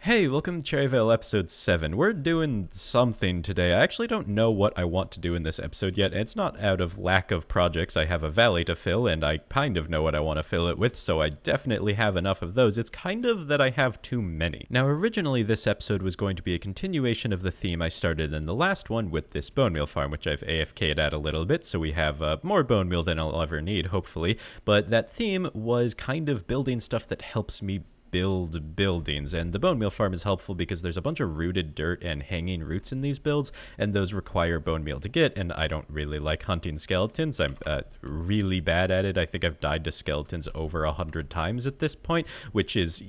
Hey, welcome to Cherryvale episode 7. We're doing something today. I actually don't know what I want to do in this episode yet. It's not out of lack of projects. I have a valley to fill, and I kind of know what I want to fill it with, so I definitely have enough of those. It's kind of that I have too many. Now, originally this episode was going to be a continuation of the theme I started in the last one with this bone meal farm, which I've AFK'd at a little bit, so we have more bone meal than I'll ever need, hopefully. But that theme was kind of building stuff that helps me build buildings, and the bone meal farm is helpful because there's a bunch of rooted dirt and hanging roots in these builds, and those require bone meal to get, and I don't really like hunting skeletons. I'm really bad at it. I think I've died to skeletons over 100 times at this point, which is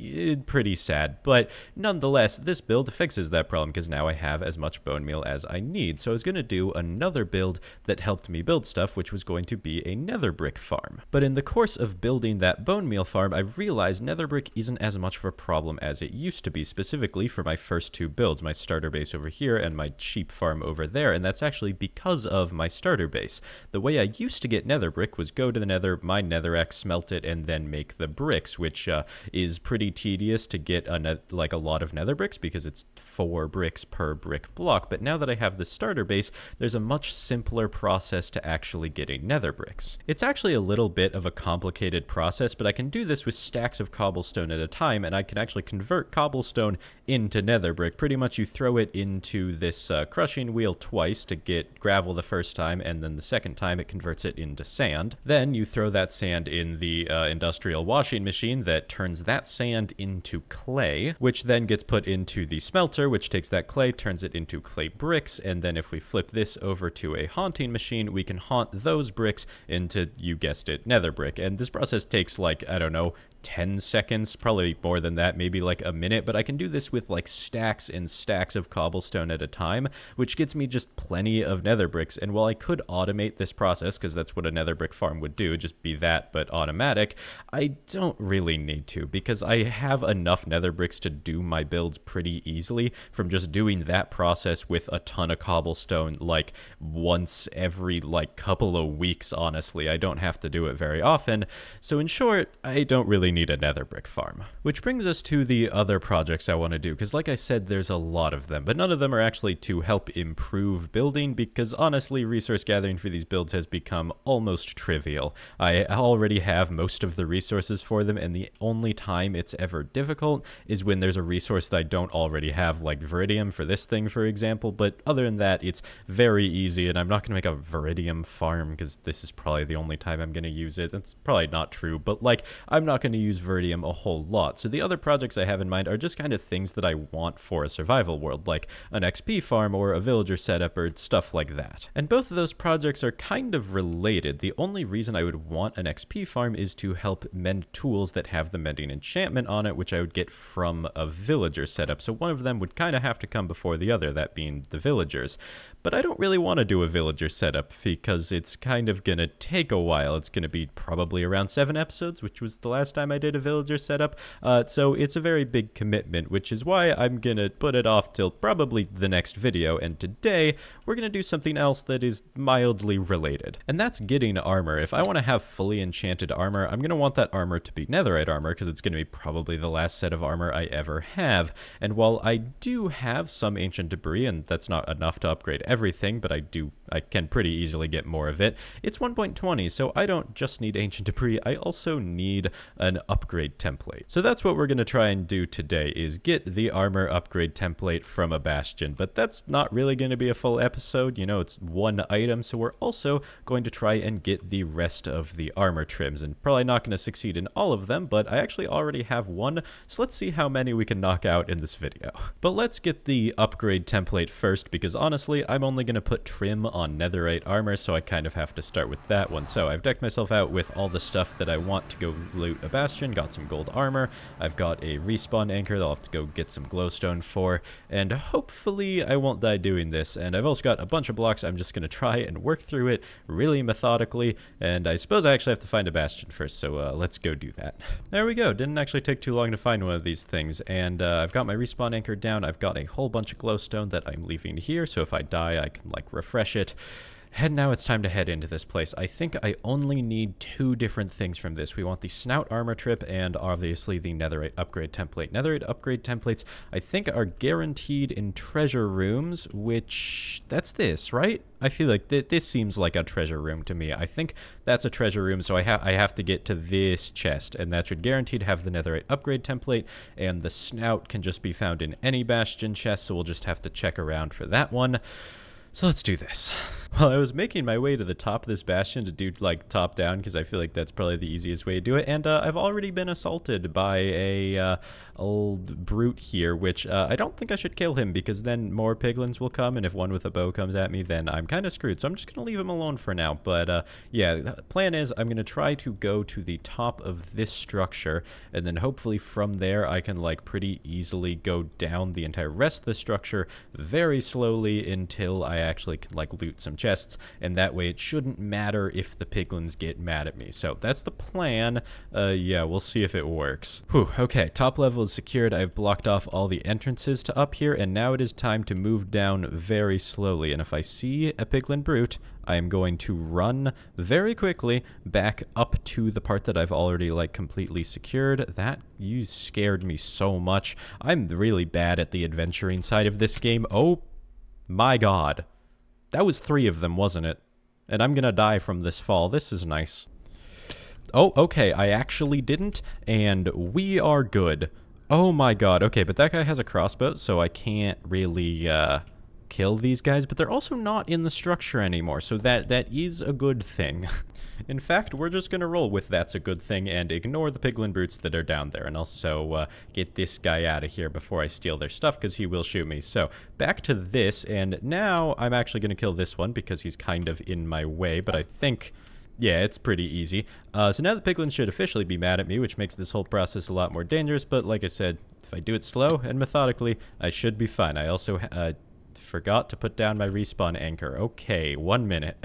pretty sad, but nonetheless, this build fixes that problem because now I have as much bone meal as I need. So I was going to do another build that helped me build stuff, which was going to be a nether brick farm. But in the course of building that bone meal farm, I realized nether brick isn't as much of a problem as it used to be, specifically for my first two builds, my starter base over here and my sheep farm over there, and that's actually because of my starter base. The way I used to get nether brick was go to the nether, mine netherrack, smelt it, and then make the bricks, which is pretty tedious to get a lot of nether bricks because it's 4 bricks per brick block. But now that I have the starter base, there's a much simpler process to actually getting nether bricks. It's actually a little bit of a complicated process, but I can do this with stacks of cobblestone at a time, and I can actually convert cobblestone into nether brick. Pretty much you throw it into this crushing wheel twice to get gravel the first time, and then the second time it converts it into sand. Then you throw that sand in the industrial washing machine that turns that sand into clay, which then gets put into the smelter, which takes that clay, turns it into clay bricks, and then if we flip this over to a haunting machine, we can haunt those bricks into, you guessed it, nether brick. And this process takes like, I don't know, 10 seconds, probably more than that, maybe like a minute, but I can do this with like stacks and stacks of cobblestone at a time, which gets me just plenty of nether bricks. And while I could automate this process, because that's what a nether brick farm would do, just be that, but automatic, I don't really need to, because I have enough nether bricks to do my builds pretty easily from just doing that process with a ton of cobblestone, like once every like couple of weeks, honestly. I don't have to do it very often. So in short, I don't really need a nether brick farm. Which brings us to the other projects I want to do, because like I said, there's a lot of them, but none of them are actually to help improve building, because honestly, resource gathering for these builds has become almost trivial. I already have most of the resources for them, and the only time it's ever difficult is when there's a resource that I don't already have, like Viridium for this thing, for example, but other than that, it's very easy, and I'm not going to make a Viridium farm, because this is probably the only time I'm going to use it. That's probably not true, but like, I'm not going to use Viridium a whole lot. So the other projects I have in mind are just kind of things that I want for a survival world, like an XP farm or a villager setup or stuff like that. And both of those projects are kind of related. The only reason I would want an XP farm is to help mend tools that have the mending enchantment on it, which I would get from a villager setup. So one of them would kind of have to come before the other, that being the villagers. But I don't really want to do a villager setup because it's kind of gonna take a while. It's gonna be probably around 7 episodes, which was the last time I did a villager setup, so it's a very big commitment, which is why I'm gonna put it off till probably the next video. And today we're gonna do something else that is mildly related, and that's getting armor. If I want to have fully enchanted armor, I'm gonna want that armor to be netherite armor, because it's gonna be probably the last set of armor I ever have. And while I do have some ancient debris, and that's not enough to upgrade everything, but I can pretty easily get more of it, it's 1.20, so I don't just need ancient debris, I also need an upgrade template. So that's what we're going to try and do today, is get the armor upgrade template from a bastion. But that's not really going to be a full episode, you know, it's one item, so we're also going to try and get the rest of the armor trims, and probably not going to succeed in all of them, but I actually already have one, so let's see how many we can knock out in this video. But let's get the upgrade template first, because honestly, I'm only going to put trim on netherite armor, so I kind of have to start with that one. So I've decked myself out with all the stuff that I want to go loot a bastion, got some gold armor, I've got a respawn anchor that I'll have to go get some glowstone for, and hopefully I won't die doing this. And I've also got a bunch of blocks. I'm just going to try and work through it really methodically, and I suppose I actually have to find a bastion first, so let's go do that. There we go. Didn't actually take too long to find one of these things, and I've got my respawn anchor down. I've got a whole bunch of glowstone that I'm leaving here, so if I die I can like refresh it. And now it's time to head into this place. I think I only need 2 different things from this. We want the Snout Armor Trip and obviously the Netherite Upgrade Template. Netherite Upgrade Templates, I think, are guaranteed in treasure rooms, which... that's this, right? I feel like this seems like a treasure room to me. I think that's a treasure room, so I have to get to this chest, and that should guaranteed have the Netherite Upgrade Template, and the Snout can just be found in any Bastion chest, so we'll just have to check around for that one. So let's do this. Well, I was making my way to the top of this bastion to do, like, top down, because I feel like that's probably the easiest way to do it, and I've already been assaulted by a old brute here, which I don't think I should kill him, because then more piglins will come, and if one with a bow comes at me, then I'm kind of screwed, so I'm just going to leave him alone for now. But yeah, the plan is I'm going to try to go to the top of this structure, and then hopefully from there I can, like, pretty easily go down the entire rest of the structure very slowly until I actually can, like, loot some chests, and that way it shouldn't matter if the piglins get mad at me. So that's the plan. Yeah, we'll see if it works. Whew, okay, top level is secured. I've blocked off all the entrances to up here, and now it is time to move down very slowly, and if I see a piglin brute, I am going to run very quickly back up to the part that I've already, like, completely secured. You scared me so much. I'm really bad at the adventuring side of this game. Oh my god. That was 3 of them, wasn't it? And I'm gonna die from this fall. This is nice. Oh, okay, I actually didn't, and we are good. Oh my god, okay, but that guy has a crossbow, so I can't really, kill these guys, but they're also not in the structure anymore, so that is a good thing. In fact, we're just gonna roll with that's a good thing and ignore the piglin brutes that are down there, and also get this guy out of here before I steal their stuff, because he will shoot me. So back to this, and now I'm actually gonna kill this one because he's kind of in my way, but I think... yeah, it's pretty easy. So now the piglins should officially be mad at me, which makes this whole process a lot more dangerous, but like I said, if I do it slow and methodically, I should be fine. I also forgot to put down my respawn anchor. Okay, 1 minute.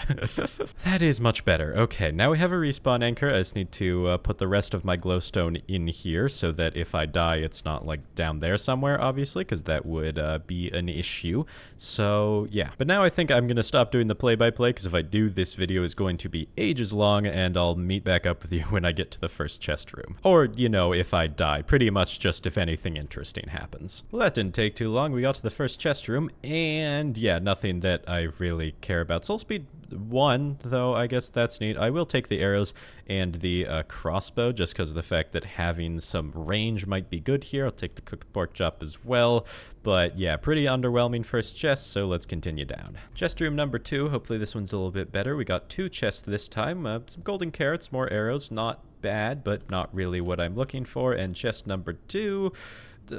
That is much better. Okay, now we have a respawn anchor. I just need to put the rest of my glowstone in here so that if I die, it's not, like, down there somewhere, obviously, because that would be an issue. So, yeah. But now I think I'm going to stop doing the play-by-play, because if I do, this video is going to be ages long, and I'll meet back up with you when I get to the first chest room. Or, you know, if I die. Pretty much just if anything interesting happens. Well, that didn't take too long. We got to the first chest room, and yeah, nothing that I really care about. Soul speed 1, though, I guess that's neat. I will take the arrows and the crossbow, just because of the fact that having some range might be good here. I'll take the cooked pork chop as well. But yeah, pretty underwhelming first chest, so let's continue down. Chest room number 2, hopefully this one's a little bit better. We got 2 chests this time. Some golden carrots, more arrows, not bad, but not really what I'm looking for. And chest number 2...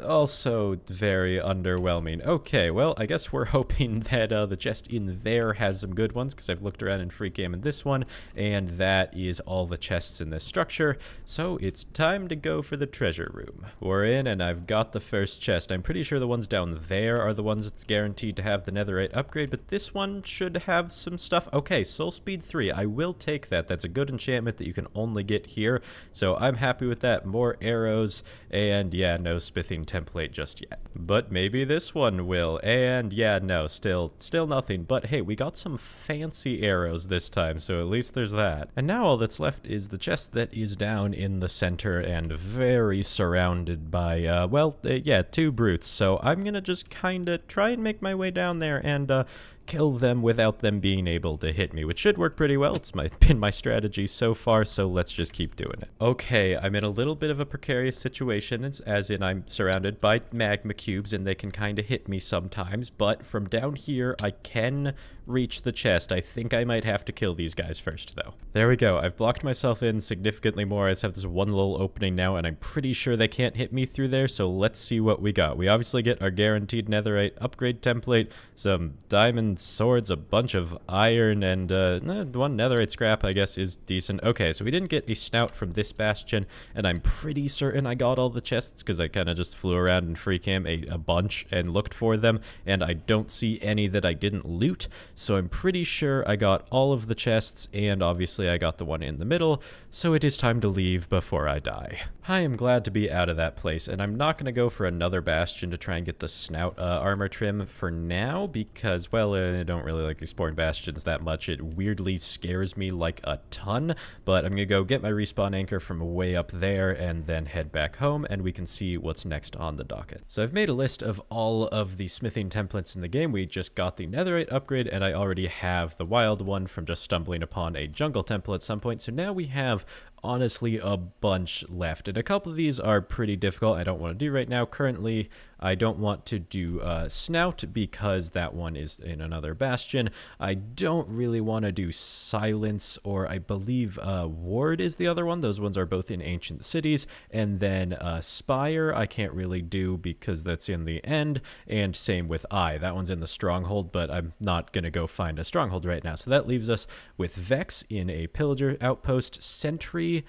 also very underwhelming. Okay, well, I guess we're hoping that the chest in there has some good ones, because I've looked around and free game in this one, and that is all the chests in this structure, so it's time to go for the treasure room. We're in, and I've got the first chest. I'm pretty sure the ones down there are the ones that's guaranteed to have the netherite upgrade, but this one should have some stuff. Okay, soul speed 3. I will take that. That's a good enchantment that you can only get here, so I'm happy with that. More arrows, and yeah, no smithing template just yet, but maybe this one will. And yeah, no, still nothing, but hey, we got some fancy arrows this time, so at least there's that. And now all that's left is the chest that is down in the center and very surrounded by well, yeah, 2 brutes, so I'm gonna just kind of try and make my way down there and kill them without them being able to hit me, which should work pretty well. It's been my strategy so far, so let's just keep doing it. Okay, I'm in a little bit of a precarious situation, as in I'm surrounded by magma cubes, and they can kind of hit me sometimes, but from down here, I can reach the chest. I think I might have to kill these guys first, though. There we go. I've blocked myself in significantly more. I just have this one little opening now, and I'm pretty sure they can't hit me through there, so let's see what we got. We obviously get our guaranteed netherite upgrade template, some diamond swords, a bunch of iron, and one netherite scrap, I guess, is decent. Okay, so we didn't get a snout from this bastion, and I'm pretty certain I got all the chests, because I kind of just flew around and free cam a bunch and looked for them, and I don't see any that I didn't loot. So I'm pretty sure I got all of the chests, and obviously I got the one in the middle, so it is time to leave before I die. I am glad to be out of that place, and I'm not going to go for another bastion to try and get the snout armor trim for now because, well, I don't really like exploring bastions that much. It weirdly scares me like a ton, but I'm going to go get my respawn anchor from way up there and then head back home, and we can see what's next on the docket. So I've made a list of all of the smithing templates in the game. We just got the netherite upgrade, and I already have the wild one from just stumbling upon a jungle temple at some point, so now we have honestly a bunch left, and a couple of these are pretty difficult. I don't want to do right now. Currently, I don't want to do snout because that one is in another bastion. I don't really want to do silence, or I believe ward is the other one. Those ones are both in ancient cities. And then spire I can't really do because that's in the end, and same with eye. That one's in the stronghold, but I'm not gonna go find a stronghold right now. So that leaves us with Vex in a pillager outpost, sentry,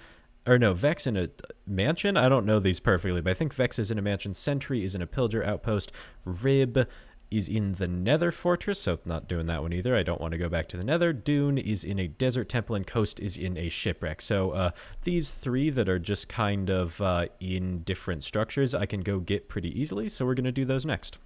or no, Vex in a mansion? I don't know these perfectly, but I think Vex is in a mansion. Sentry is in a pillager outpost. Rib is in the nether fortress, so not doing that one either. I don't want to go back to the nether. Dune is in a desert temple, and Coast is in a shipwreck. So these three that are just kind of in different structures, I can go get pretty easily, so we're going to do those next.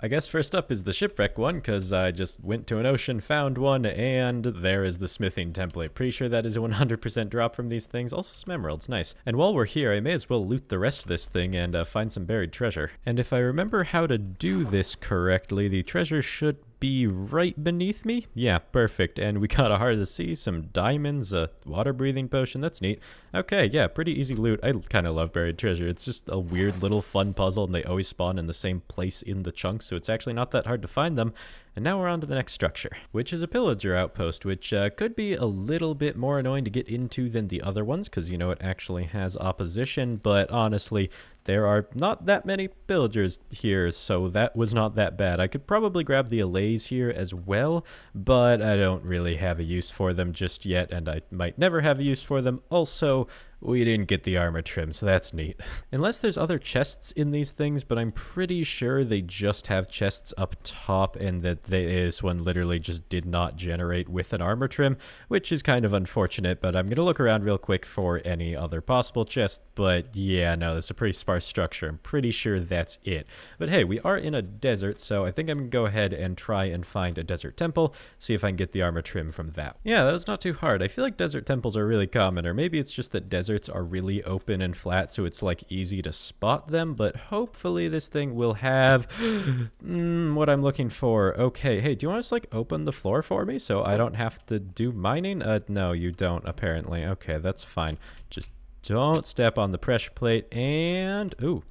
I guess first up is the shipwreck one, because I just went to an ocean, found one, and there is the smithing template. Pretty sure that is a 100% drop from these things. Also some emeralds, nice. And while we're here, I may as well loot the rest of this thing and find some buried treasure. And if I remember how to do this correctly, the treasure should be right beneath me. Yeah, perfect. And we got a heart of the sea, some diamonds, a water breathing potion. That's neat. Okay, yeah, pretty easy loot. I kind of love buried treasure. It's just a weird little fun puzzle, and they always spawn in the same place in the chunk, so it's actually not that hard to find them. And now we're on to the next structure, which is a pillager outpost, which could be a little bit more annoying to get into than the other ones, because, you know, it actually has opposition, but honestly, there are not that many pillagers here, so that was not that bad. I could probably grab the allays here as well, but I don't really have a use for them just yet, and I might never have a use for them. Also, we didn't get the armor trim, so that's neat. Unless there's other chests in these things, but I'm pretty sure they just have chests up top, and that this one literally just did not generate with an armor trim, which is kind of unfortunate, but I'm going to look around real quick for any other possible chests. But yeah, no, that's a pretty sparse structure. I'm pretty sure that's it. But hey, we are in a desert, so I think I'm going to go ahead and try and find a desert temple, see if I can get the armor trim from that. Yeah, that was not too hard. I feel like desert temples are really common, or maybe it's just that deserts are really open and flat, so it's like easy to spot them, but hopefully this thing will have what I'm looking for. Okay, hey, do you want to like open the floor for me so I don't have to do mining? No, you don't, apparently. Okay, that's fine. Just don't step on the pressure plate, and ooh,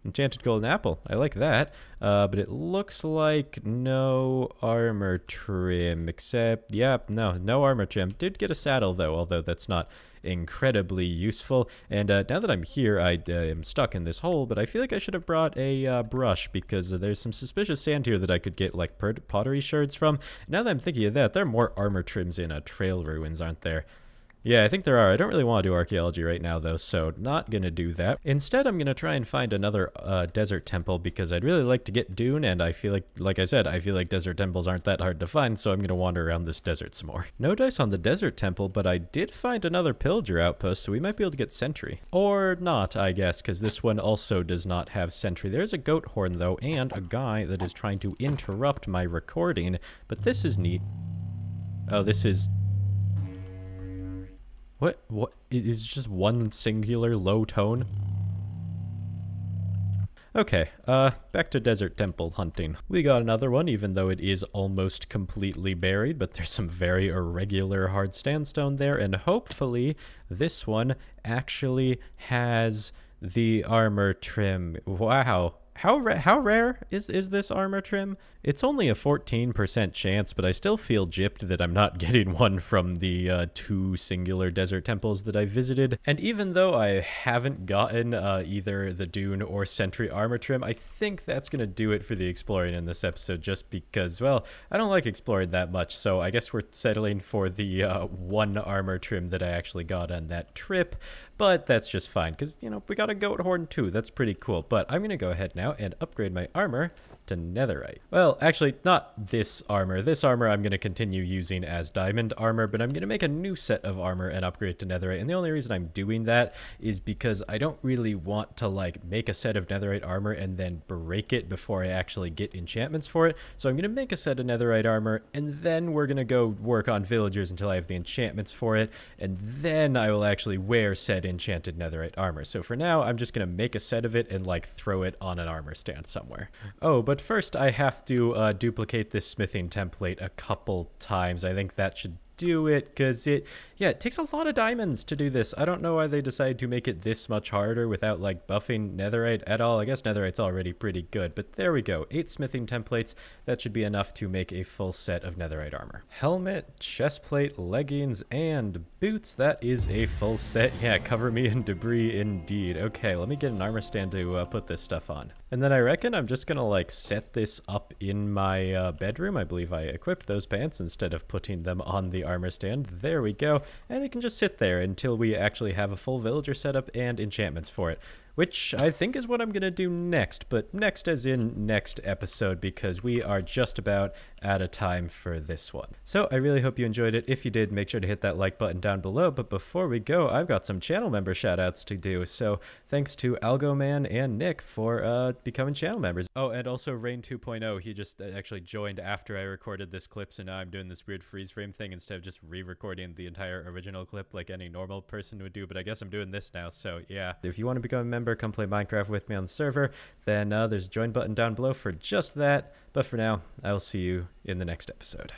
enchanted golden apple. I like that. But it looks like no armor trim, except, yep, no armor trim. Did get a saddle though, although that's not incredibly useful. And now that I'm here, I am stuck in this hole, but I feel like I should have brought a brush, because there's some suspicious sand here that I could get like pottery shards from. Now that I'm thinking of that, there are more armor trims in trail ruins, aren't there? Yeah, I think there are. I don't really want to do archaeology right now, though, so not going to do that. Instead, I'm going to try and find another desert temple, because I'd really like to get Dune, and I feel like I said, I feel like desert temples aren't that hard to find, so I'm going to wander around this desert some more. No dice on the desert temple, but I did find another pillager outpost, so we might be able to get sentry. Or not, I guess, because this one also does not have sentry. There's a goat horn, though, and a guy that is trying to interrupt my recording, but this is neat. Oh, this is... What? It is just one singular low tone? Okay, back to desert temple hunting. We got another one, even though it is almost completely buried, but there's some very irregular hard sandstone there, and hopefully this one actually has the armor trim. Wow. How rare is this armor trim? It's only a 14% chance, but I still feel gypped that I'm not getting one from the two singular desert temples that I visited. And even though I haven't gotten either the Dune or Sentry armor trim, I think that's going to do it for the exploring in this episode, just because, well, I don't like exploring that much, so I guess we're settling for the one armor trim that I actually got on that trip. but that's just fine because, you know, we got a goat horn too. That's pretty cool. But I'm going to go ahead now and upgrade my armor to netherite. Well, actually, not this armor. This armor I'm going to continue using as diamond armor, but I'm going to make a new set of armor and upgrade to netherite. And the only reason I'm doing that is because I don't really want to like make a set of netherite armor and then break it before I actually get enchantments for it. So I'm going to make a set of netherite armor, and then we're going to go work on villagers until I have the enchantments for it, and then I will actually wear said enchanted netherite armor. So for now, I'm just going to make a set of it and like throw it on an armor stand somewhere. Oh, but first I have to duplicate this smithing template a couple times. I think that should do it because it takes a lot of diamonds to do this. I don't know why they decided to make it this much harder without like buffing netherite at all. I guess netherite's already pretty good, but there we go. 8 smithing templates. That should be enough to make a full set of netherite armor. Helmet, chestplate, leggings, and boots. That is a full set. Yeah, cover me in debris indeed. Okay, let me get an armor stand to put this stuff on. And then I reckon I'm just gonna like set this up in my bedroom. I believe I equipped those pants instead of putting them on the armor stand. There we go. And it can just sit there until we actually have a full villager setup and enchantments for it, which I think is what I'm going to do next, but next as in next episode, because we are just about out of time for this one. So I really hope you enjoyed it. If you did, make sure to hit that like button down below. But before we go, I've got some channel member shoutouts to do. So thanks to Algoman and Nick for becoming channel members. Oh, and also Rain 2.0. He just actually joined after I recorded this clip, so now I'm doing this weird freeze frame thing instead of just re-recording the entire original clip like any normal person would do. But I guess I'm doing this now, so yeah. If you want to become a member, come play Minecraft with me on the server, then there's a join button down below for just that. But for now, I will see you in the next episode.